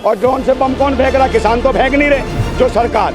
और ड्रोन से बम कौन फेंक रहा? किसान तो फेंक नहीं रहे। जो सरकार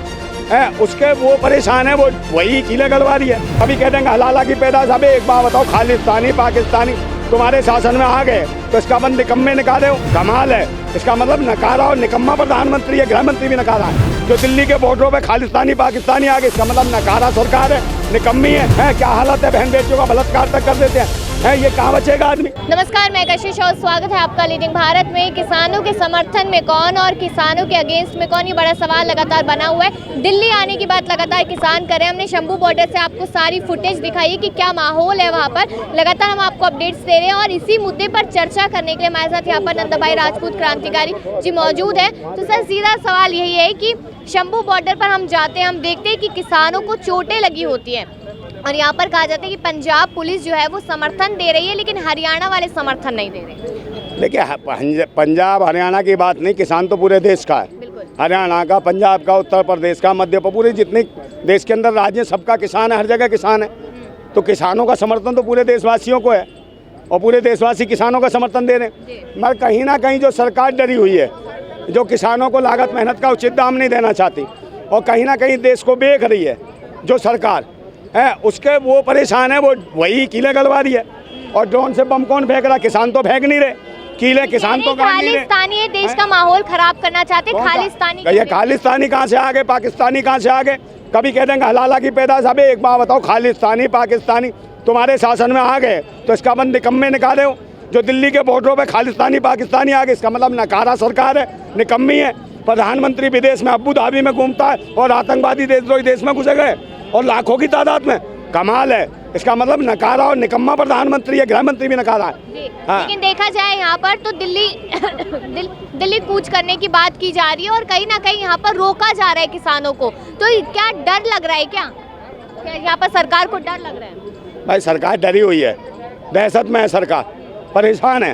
है उसके वो परेशान है, वो वही कीले गलवा रही है। अभी कह देंगे हलाला की पैदाश। अबे एक बात बताओ, खालिस्तानी पाकिस्तानी तुम्हारे शासन में आ गए तो इसका मतलब निकम्मे निकाले हो? कमाल है। इसका मतलब नकारा और निकम्मा प्रधानमंत्री है, गृह मंत्री भी नकारा है। जो दिल्ली के बॉर्डरों पे खालिस्तानी पाकिस्तानी आ गए, इसका मतलब नकारा सरकार है, निकम्मी है। क्या हालत है, बहन बेटियों का बलात्कार तक कर देते हैं। ये कहाँ बचेगा आदमी? नमस्कार, मैं कशिश और स्वागत है आपका लीडिंग भारत में। किसानों के समर्थन में कौन और किसानों के अगेंस्ट में कौन, ये बड़ा सवाल लगातार बना हुआ है। दिल्ली आने की बात लगातार किसान कर रहे हैं। हमने शंभू बॉर्डर से आपको सारी फुटेज दिखाई है कि क्या माहौल है वहाँ पर। लगातार हम आपको अपडेट्स दे रहे हैं और इसी मुद्दे पर चर्चा करने के लिए हमारे साथ यहाँ पर नंदा भाई राजपूत क्रांतिकारी जी मौजूद है। तो सर, सीधा सवाल यही है कि शंभू बॉर्डर पर हम जाते हैं, हम देखते हैं कि किसानों को चोटें लगी होती हैं और यहाँ पर कहा जाता है कि पंजाब पुलिस जो है वो समर्थन दे रही है, लेकिन हरियाणा वाले समर्थन नहीं दे रहे। देखिए, पंजाब हरियाणा की बात नहीं, किसान तो पूरे देश का है। हरियाणा का, पंजाब का, उत्तर प्रदेश का, मध्य प्रदेश, पूरे जितने देश के अंदर राज्य, सबका किसान है, हर जगह किसान है। तो किसानों का समर्थन तो पूरे देशवासियों को है और पूरे देशवासी किसानों का समर्थन दे रहे हैं। मगर कहीं ना कहीं जो सरकार डरी हुई है, जो किसानों को लागत मेहनत का उचित दाम नहीं देना चाहती और कहीं ना कहीं देश को बेच रही है, जो सरकार है उसके वो परेशान है, वो वही कीले गलवा रही है। और ड्रोन से बम कौन फेंक रहा? किसान तो फेंक नहीं रहे कीले, किसान तो खालिस्तानी देश का माहौल खराब करना चाहते। खालिस्तानी, ये खालिस्तानी कहाँ से आ गए? पाकिस्तानी कहाँ से आ गए? कभी कह देंगे हलाला की पैदाश। अबे एक बात बताओ, खालिस्तानी पाकिस्तानी तुम्हारे शासन में आ गए तो इसका मतलब निकम्मे निकाले हो? जो दिल्ली के बॉर्डरों पे खालिस्तानी पाकिस्तानी आ गए, इसका मतलब नकारा सरकार है, निकम्मी है। प्रधानमंत्री विदेश में अबू धाबी में घूमता है और आतंकवादी देशद्रोही देश में घुसे गए और लाखों की तादाद में। कमाल है। इसका मतलब नकारा और निकम्मा प्रधानमंत्री है, गृह मंत्री भी नकारा है। हाँ। लेकिन देखा जाए यहाँ पर तो दिल्ली कूच करने की बात की जा रही है और कहीं ना कहीं यहाँ पर रोका जा रहा है किसानों को। तो क्या डर लग रहा है? क्या यहाँ पर सरकार को डर लग रहा है? भाई सरकार डरी हुई है, दहशत में है सरकार, परेशान है।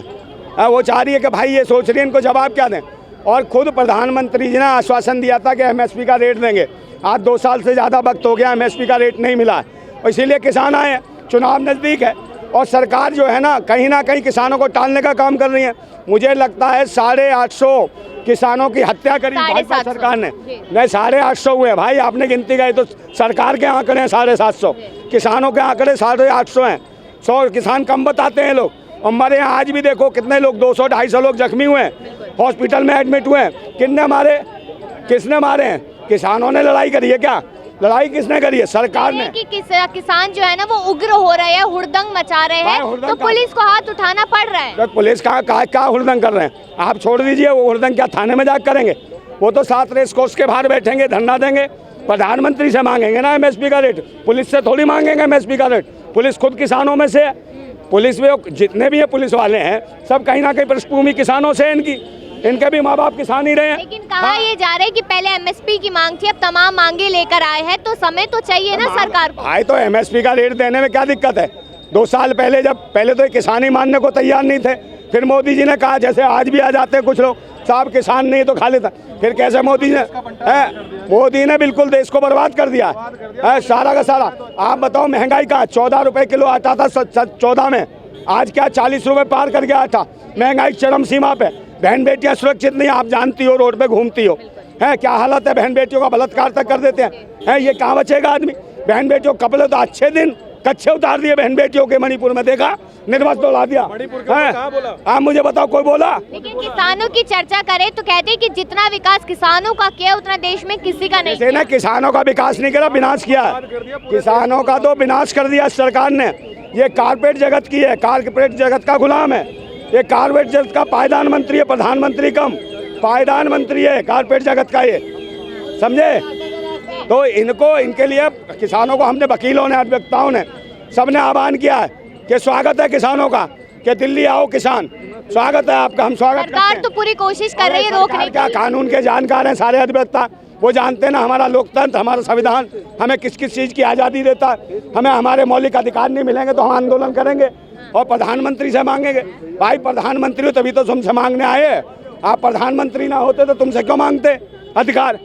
वो चाह रही है कि भाई, ये सोच रही है इनको जवाब क्या दें। और खुद प्रधानमंत्री जी ने आश्वासन दिया था कि एमएसपी का रेट देंगे। आज 2 साल से ज़्यादा वक्त हो गया, एमएसपी का रेट नहीं मिला है और इसीलिए किसान आए हैं। चुनाव नज़दीक है और सरकार जो है ना कहीं किसानों को टालने का काम कर रही है। मुझे लगता है 850 किसानों की हत्या करी भाजपा सरकार ने। नहीं, 850 हुए भाई, आपने गिनती गई तो सरकार के आंकड़े हैं 750, किसानों के आंकड़े 850 हैं। 100 किसान कम बताते हैं लोग। हमारे यहाँ आज भी देखो कितने लोग, 200-250 लोग जख्मी हुए हैं, हॉस्पिटल में एडमिट हुए हैं। किसने मारे हैं? किसानों ने लड़ाई करी है क्या? लड़ाई किसने करी है? सरकार ने। किसान जो है ना वो उग्र हो रहे हैं, हुड़दंग मचा रहे हैं, तो पुलिस को हाथ उठाना पड़ रहा है। तो पुलिस क्या हुड़दंग कर रहे हैं? आप छोड़ दीजिए, वो हुड़दंग क्या थाने में जाकर करेंगे? वो तो 7 रेस कोर्स के बाहर बैठेंगे, धरना देंगे, प्रधानमंत्री से मांगेंगे ना एमएसपी का रेट, पुलिस से थोड़ी मांगेंगे एमएसपी का रेट। पुलिस खुद किसानों में से है। पुलिस में जितने भी ये पुलिस वाले हैं सब कहीं ना कहीं पृष्ठभूमि किसानों से, इनके भी माँ बाप किसान ही रहे हैं। लेकिन कहा ये जा रहा है कि पहले एमएसपी की मांग थी, अब तमाम मांगे लेकर आए हैं, तो समय तो चाहिए ना सरकार को। भाई तो एमएसपी का रेट देने में क्या दिक्कत है? 2 साल पहले तो किसान ही मानने को तैयार नहीं थे। फिर मोदी जी ने कहा, जैसे आज भी आ जाते हैं कुछ लोग, साहब किसान नहीं तो खा लेता। फिर कैसे मोदी ने बिल्कुल देश को बर्बाद कर दिया है सारा का सारा। आप बताओ महंगाई का 14 रुपए किलो आटा था 14 में, आज क्या 40 रुपए पार कर गया आटा। महंगाई चरम सीमा पे। बहन बेटियां सुरक्षित नहीं, आप जानती हो, रोड पे घूमती हो, है क्या हालत है, बहन बेटियों का बलात्कार तक कर देते हैं। ये कहाँ बचेगा आदमी? बहन बेटियों कपड़े तो अच्छे दिन कच्चे उतार दिए बहन बेटियों के, मणिपुर में देखा, निर्वस्त्र दौड़ा दिया। आप मुझे बताओ, कोई बोला? लेकिन किसानों की चर्चा करें तो कहते हैं कि जितना विकास किसानों का किया उतना देश में किसी का नहीं किया। किसानों का विकास नहीं करा, विनाश किया। किसानों का तो विनाश कर दिया सरकार ने। ये कारपेट जगत की है, कारपेट जगत का गुलाम है। ये कारपेट जगत का पायदान मंत्री है, प्रधानमंत्री कम पायदान मंत्री है कारपेट जगत का, ये समझे? तो इनके लिए किसानों को हमने, वकीलों ने, अधिवक्ताओं ने, सबने आह्वान किया है कि स्वागत है किसानों का, कि दिल्ली आओ किसान, स्वागत है आपका, हम स्वागत करते हैं। सरकार तो पूरी कोशिश कर रही है रोकने की। क्या कानून के जानकार हैं सारे अधिवक्ता, वो जानते हैं ना हमारा लोकतंत्र, हमारा संविधान हमें किस किस चीज़ की आज़ादी देता है। हमें हमारे मौलिक अधिकार नहीं मिलेंगे तो हम आंदोलन करेंगे और प्रधानमंत्री से मांगेंगे। भाई प्रधानमंत्री हो तभी तो तुमसे मांगने आए। आप प्रधानमंत्री ना होते तो तुमसे क्यों मांगते अधिकार?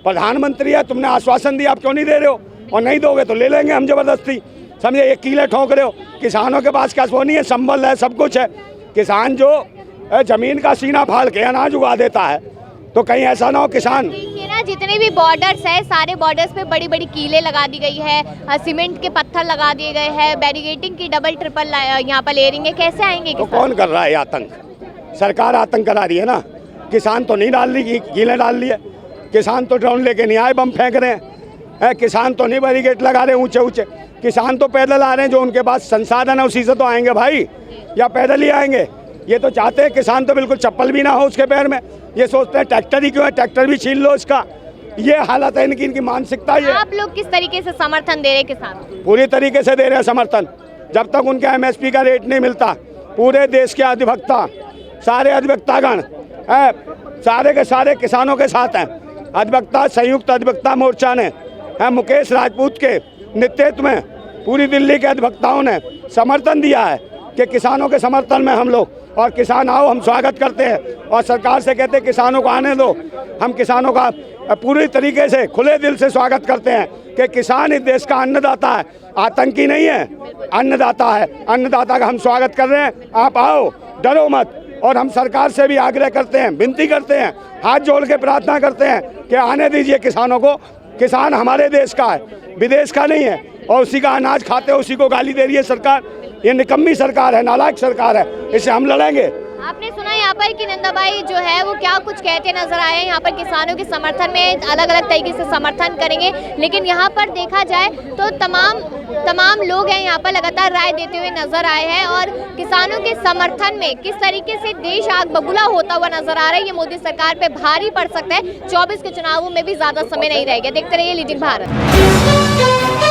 प्रधानमंत्री है, तुमने आश्वासन दिया, आप क्यों नहीं दे रहे हो? और नहीं दोगे तो ले लेंगे हम जबरदस्ती, समझे? ये कीले ठोक रहे हो। किसानों के पास क्या सोनी है, संबल है, सब कुछ है। किसान जो ज़मीन का सीना फाड़ के अनाज उगा देता है, तो कहीं ऐसा ना हो किसान। देखिए ना, जितने भी बॉर्डर्स है, सारे बॉर्डर्स पे बड़ी बड़ी कीलें लगा दी गई है, सीमेंट के पत्थर लगा दिए गए हैं, बैरिकेडिंग की डबल ट्रिपल यहाँ पर लेयरिंग है। कैसे आएंगे तो किसान? कौन कर रहा है आतंक? सरकार आतंक करा रही है ना। किसान तो नहीं डाल रही, कीलें डाल रही है। किसान तो ड्रोन लेके नहीं आए, बम फेंक रहे हैं। किसान तो नहीं बैरिकेड लगा रहे ऊंचे ऊंचे। किसान तो पैदल आ रहे हैं, जो उनके पास संसाधन है उसी से तो आएंगे भाई, या पैदल ही आएंगे। ये तो चाहते हैं किसान तो बिल्कुल चप्पल भी ना हो उसके पैर में। ये सोचते हैं ट्रैक्टर ही क्यों है, ट्रैक्टर भी छीन लो इसका। ये हालत है इनकी मानसिकता। ये आप लोग किस तरीके से समर्थन दे रहे हैं किसान? पूरी तरीके से दे रहे हैं समर्थन। जब तक उनके MSP का रेट नहीं मिलता, पूरे देश के अधिवक्ता, सारे अधिवक्तागण है, सारे के सारे किसानों के साथ हैं। अधिवक्ता, संयुक्त अधिवक्ता मोर्चा ने मुकेश राजपूत के नेतृत्व में पूरी दिल्ली के अधिवक्ताओं ने समर्थन दिया है कि किसानों के समर्थन में हम लोग, और किसान आओ, हम स्वागत करते हैं और सरकार से कहते हैं किसानों को आने दो। हम किसानों का पूरी तरीके से खुले दिल से स्वागत करते हैं कि किसान इस देश का अन्नदाता है, आतंकी नहीं है, अन्नदाता है। अन्नदाता का हम स्वागत कर रहे हैं। आप आओ, डरो मत। और हम सरकार से भी आग्रह करते हैं, विनती करते हैं, हाथ जोड़ के प्रार्थना करते हैं कि आने दीजिए किसानों को। किसान हमारे देश का है, विदेश का नहीं है। और उसी का अनाज खाते उसी को गाली दे रही है सरकार। ये निकम्मी सरकार है, नालायक सरकार है, इससे हम लड़ेंगे। आपने सुना यहाँ पर कि नंदाबाई जो है वो क्या कुछ कहते नजर आए हैं। यहाँ पर किसानों के समर्थन में अलग अलग तरीके से समर्थन करेंगे, लेकिन यहाँ पर देखा जाए तो तमाम लोग हैं यहाँ पर लगातार राय देते हुए नजर आए हैं। और किसानों के समर्थन में किस तरीके से देश आग बबूला होता हुआ नजर आ रहा है, ये मोदी सरकार पे भारी पड़ सकता है। 24 के चुनावों में भी ज्यादा समय नहीं रह गया। देखते रहिए लीडिंग भारत।